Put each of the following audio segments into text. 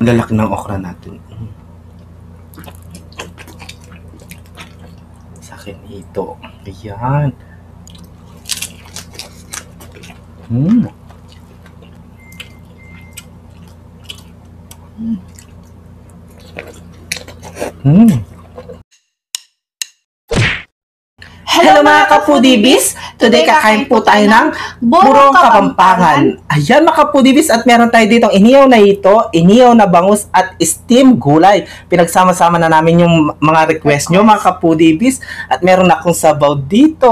Lalaki ng okra natin. Sa akin ito. Ayan. Hello mga ka-foodiebis! Today kakain po tayo ng burong kapampangan. Ayan mga ka-foodiebis, at meron tayo ditong inihaw na ito, inihaw na bangus at steam gulay. Pinagsama-sama na namin yung mga request nyo mga ka-foodiebis. At meron akong sabaw dito.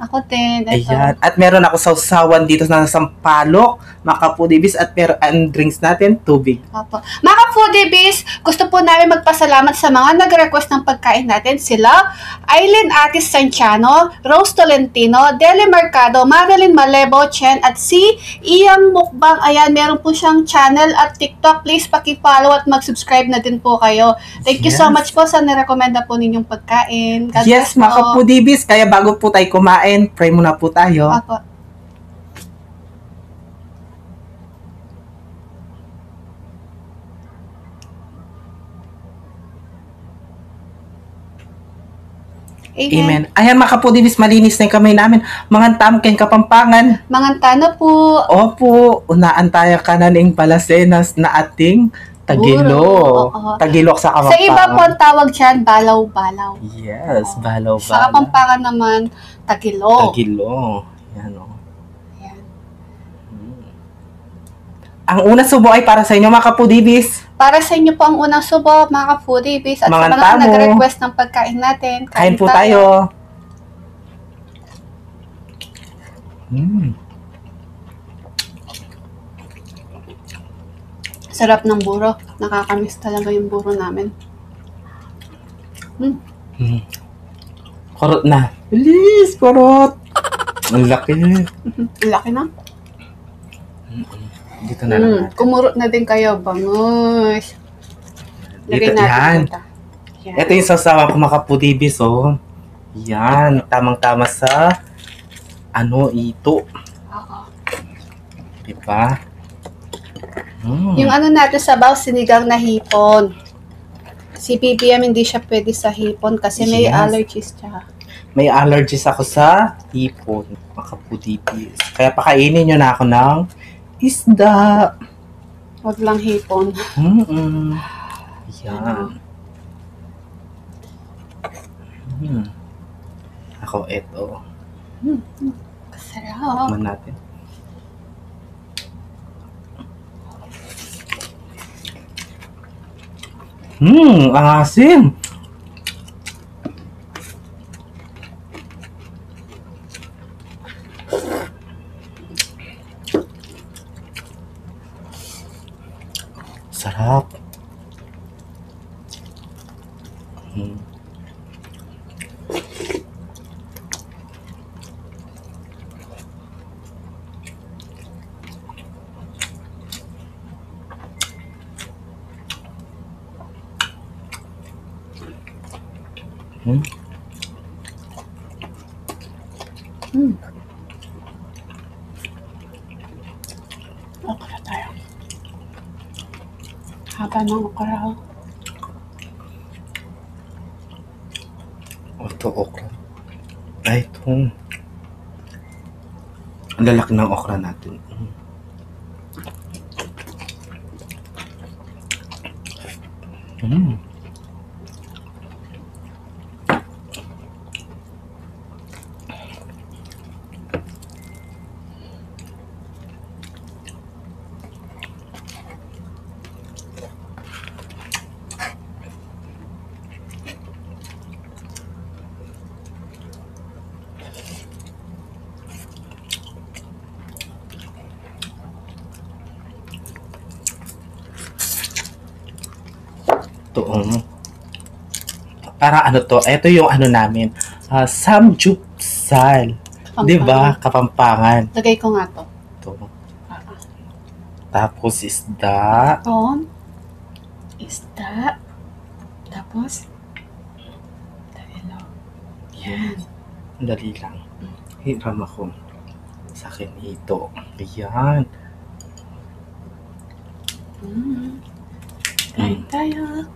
Ako din. Ayan. At meron ako sausawan dito na sampalok mga ka-foodiebis. At meron ang drinks natin, tubig. Opo. Mga ka-foodiebis, gusto po namin magpasalamat sa mga nag-request ng pagkain natin. Sila Aileen Atis Santiano, Rose Tolentino, Deli Mercado, Madeline Malebo, Chen, at si Iyang Mukbang. Ayan, meron po siyang channel at TikTok. Please paki-follow at mag-subscribe na din po kayo. Thank you so much po sa nirekomenda po ninyong pagkain. God Yes, mga ka-foodiebis. Kaya bago po tayo kumain, pray muna po tayo. Opo. Amen. Ayan mga ka-foodiebis, malinis na yung kamay namin. Mangantam kayong kapampangan. Mangantano po. Opo, unaan tayo kananing palasenas na ating tagilo. Tagilok sa kapampangan. Sa iba po ang tawag dyan, balaw-balaw. Yes, balaw-balaw. Sa kapampangan naman, tagilo. Tagilo. Yan o. Ayan. Ang unang subo ay para sa inyo mga ka-foodiebis. Para sa inyo po ang unang subo, mga ka-foodiebis. At sa mga nag-request ng pagkain natin, kain po tayo. Sarap ng buro. Nakakamiss talaga yung buro namin. Kurot na. Bilis, kurot. Ang laki. Ang laki na. Dito na lang natin. Kumurot na din kayo, bangus. Dito, yan. Ito yung sasawa ko mga ka-foodiebis, oh. Yan, tamang-tama sa ito. Oo. Diba? Yung natin sabaw, sinigang na hipon. Si PPM hindi siya pwede sa hipon kasi may allergies siya. May allergies ako sa hipon, mga ka-foodiebis. Kaya pakainin nyo na ako ng isda. Huwag lang hipon. Yan. Ako, eto. Kasarap. Tikman natin. Ang asim. Sarap. Okra tayo. Haba ng okra. Ito, okra. Ay, ito. Ang lalaki ng okra natin. Para to? Ito yung namin. Samgyupsal. Diba? Kapampangan. Lagay ko nga to. Ito. Tapos isda. Isda. Tapos tagilo. Yan. Dali lang. Hiram ako. Sa akin ito. Ayan. Kain tayo.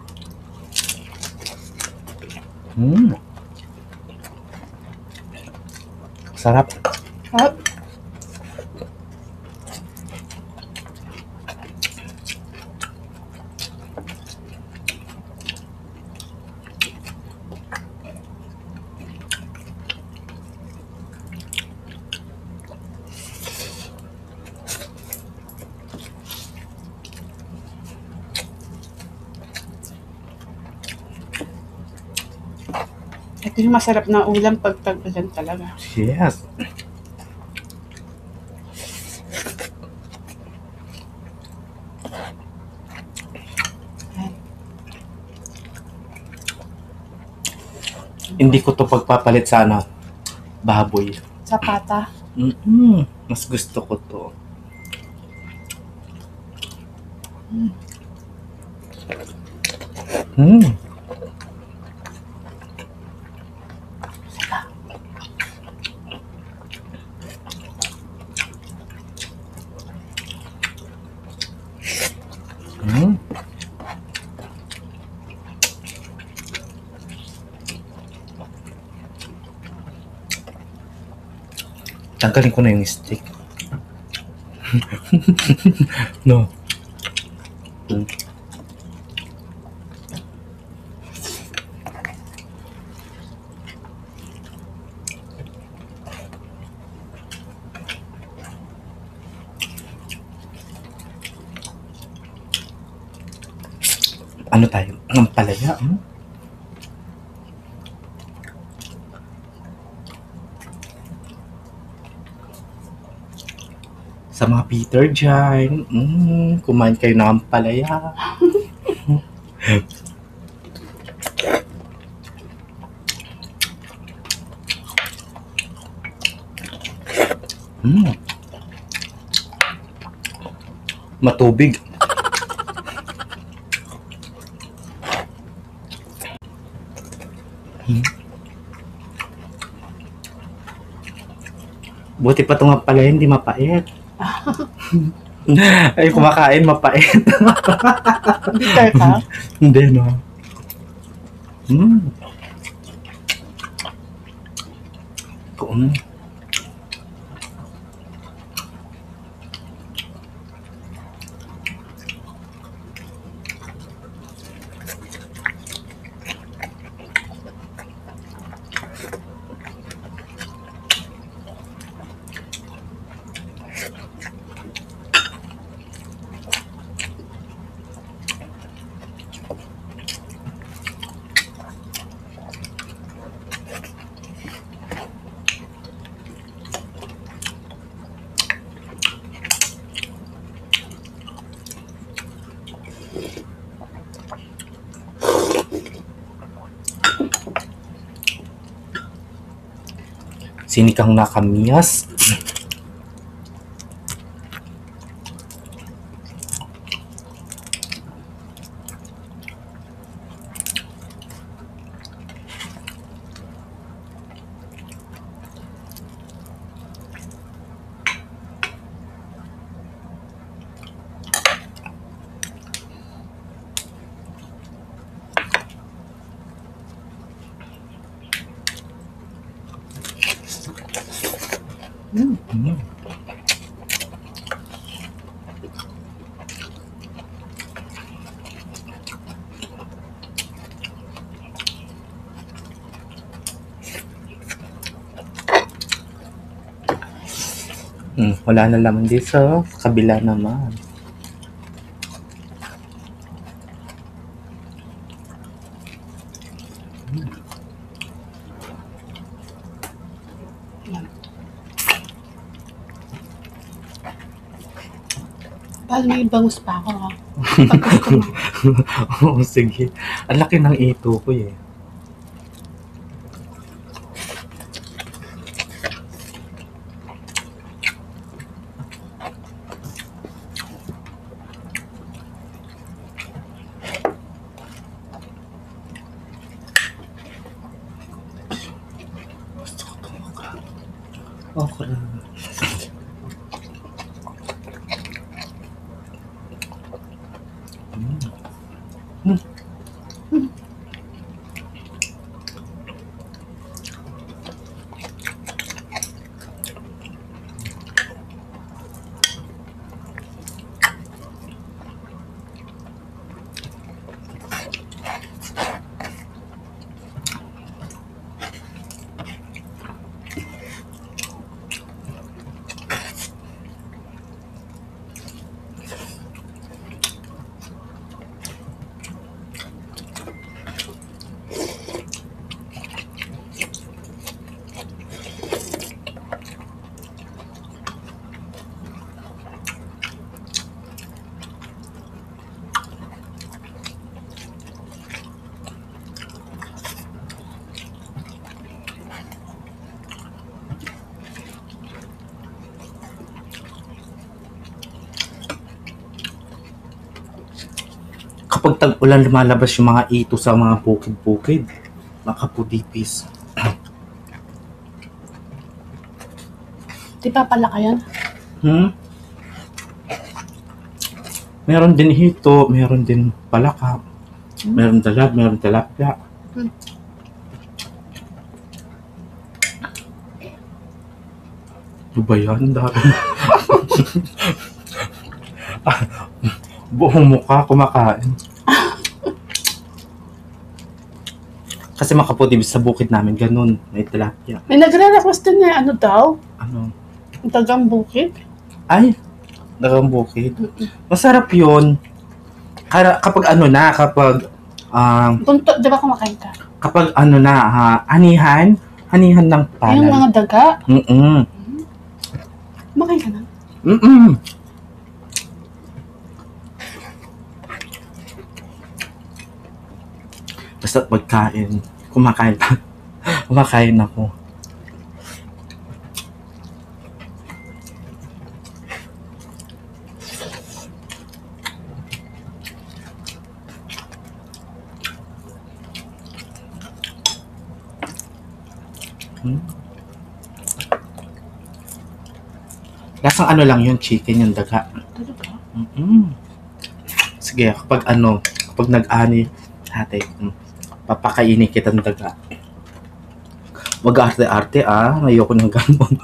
Sarap. Hop. Ito yung masarap na ulam pag tag-ulan talaga. Yes. Hindi ko to pagpapalit sa baboy. Sa pata. Mas gusto ko to. Tanggalin ko na yung stick. No. Ano tayo? Ang palaya. Sa mga Peter dyan, kumain kayo ng ampalaya. Matubig. Buti pa itong ampalaya, hindi mapait. Ay, kumakain, mapait. Bitter ka? Hindi, no? Kung sinikang nakamiyas. Wala na laman dito sa kabila naman. Paano may bangus pa ako, ha? Oo, sige. Ang laki ng ito ko eh. Okra. Kapag tag-ulan, lumalabas yung mga ito sa mga bukid-bukid. Mga kapudipis. Di pa pala kayo? Meron din hito, meron din palaka. Meron dalag, meron tilapia. Ano ba yan? Dami. Buong mukha kumakain. Kasi mga kapudibis sa bukid namin, ganun. May tilapia. May nagre-request din na ano daw? Ano? Dagang bukid. Ay, dagang bukid. Masarap yun. Kapag ano na, kapag Bunto, di ba kumakain ka? kapag ano na, anihan ng palay. Yung mga daga. Kumakain ka na? Basta pagkain, kumakain ako. Lasang ano lang yun, chicken yung daga. Talaga? Sige, kapag nag-ani, ate, papakainin kitang daga. Wag arte-arte ayoko ng ganun.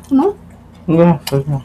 Ano? Wala, wala.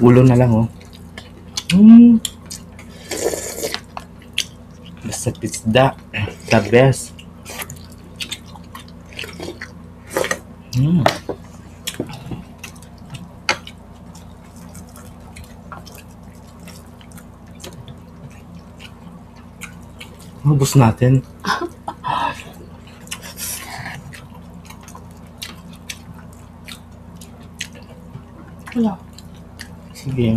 Ulo na lang, Basta pizza, the best. Ubus natin. Wala. Sige.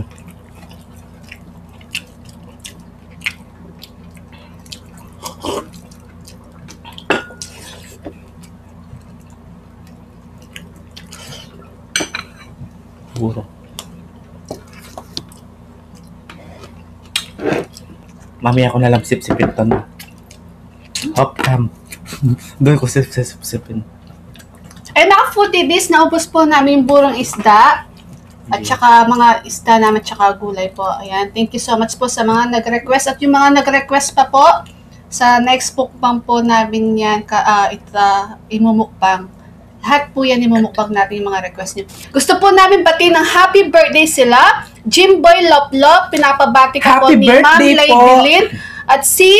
Siguro. Mamaya ko na lang sip-sipin to na. Hop cam. Doon ko sip-sipin. Mga foodies, naubos po namin yung burong isda. At saka mga isda namin, at saka gulay po. Ayan, thank you so much po sa mga nag-request. At yung mga nag-request pa po, Sa next mukbang po namin yan, imumukbang. Lahat po yan imumukbang natin yung mga request niyo. Gusto po namin batiin ng happy birthday sila. Jimboy Loplop, pinapabati ko po Happy ni Ma'am birthday Lady po. Lynn. At si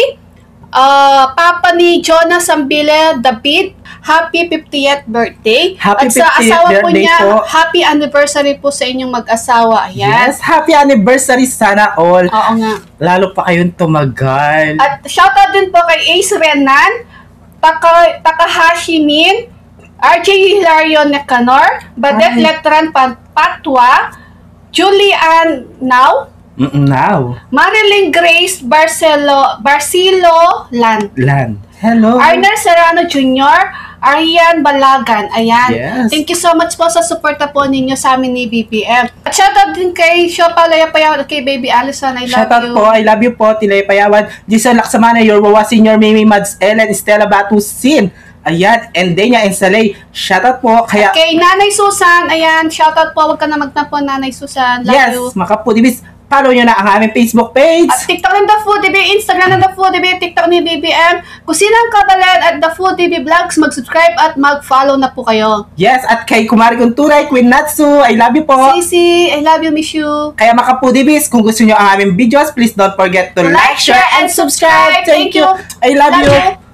Papa ni Jonas Ambile David, happy 50th birthday. Happy At sa 50th asawa po birthday niya, po. happy anniversary po sa inyong mag-asawa. Ayan. Yes, happy anniversary sana all. Oo nga. Lalo pa kayong tumagal. At shoutout din po kay Ace Renan, Takahashi Min, RJ Hilario Necanor, Badet Ay. Letran Patwa, Julian Now, Now, Marilyn Grace Barcelo Land, hello. Arner Serrano Jr., Arian Balagan. Ayan. Yes. Thank you so much po sa suporta po ninyo sa amin ni BBM. At shoutout din kay Shopa Layapayaw at kay Baby Allison. I love Shoutout you. po, I love you po, Tilay Payawan, Jason Laksamana, Your Wawa Senior, Mimi Mads, Ellen, Stella Batusin. Ayan, and Denya and Salay. Shoutout po, kaya Kay Nanay Susan, ayan, shoutout po, huwag ka na magtampo, Nanay Susan, love yes, you. mga kapudibis, follow nyo na ang aming Facebook page. At TikTok ng The Food DB, Instagram ng The Food DB, TikTok ni BBM, Kusinang Kabalan at The Food DB Vlogs, mag-subscribe at mag-follow na po kayo. Yes, at kay Kumari Kunturay, Queen Natsu, I love you po. Sisi, I love you, miss you. Kaya mga kapudibis, kung gusto nyo ang aming videos, please don't forget to like, share, and subscribe. Thank you. I love you.